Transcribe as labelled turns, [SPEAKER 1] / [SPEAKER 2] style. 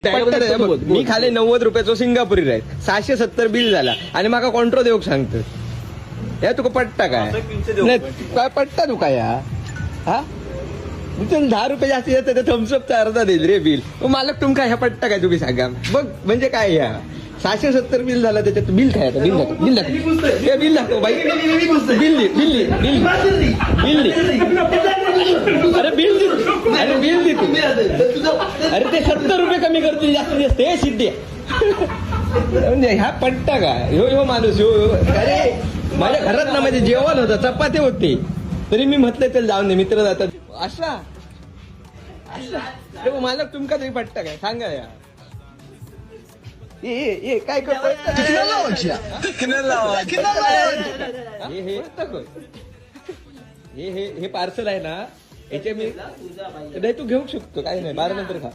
[SPEAKER 1] मी खाली 90 रुपयाचो सिंगापुरी rice 670 bill झाला आणि माका कॉन्ट्रो देऊक सांगतो या तुका पट्टा काय नाही, काय पट्टा तुका या हा 10 रुपये जास्त येतं तर थम्सअपचा अर्धा देईल रे बिल मालक तुमका ह्या पट्टा काय तुम्ही सांगा बघ म्हणजे काय या 670 बिल झालं त्याच्यात बिल काय आता बिल दाखव बिल दाखव हे बिल दाखव बाई बिल दे बिल दे बिल दे अरे बिल दे अरे बिल दे तू अरे ते 70 रुपये कमी करतील जास्त जास्त हे सिद्धी म्हणजे ह्या पट्टा का ह्यो माणूस अरे माझ्या घरात ना माझे जेवण होतं चपाती होते तरी मी म्हटलं त्याला जाऊन दे मित्र जातात असा असा मालक तुमका तरी पट्टा काय सांगा या ए काय करतोय हे पार्सल आहे ना याचे मी नाही तू घेऊ शकतो काय नाही 12 नंतर खा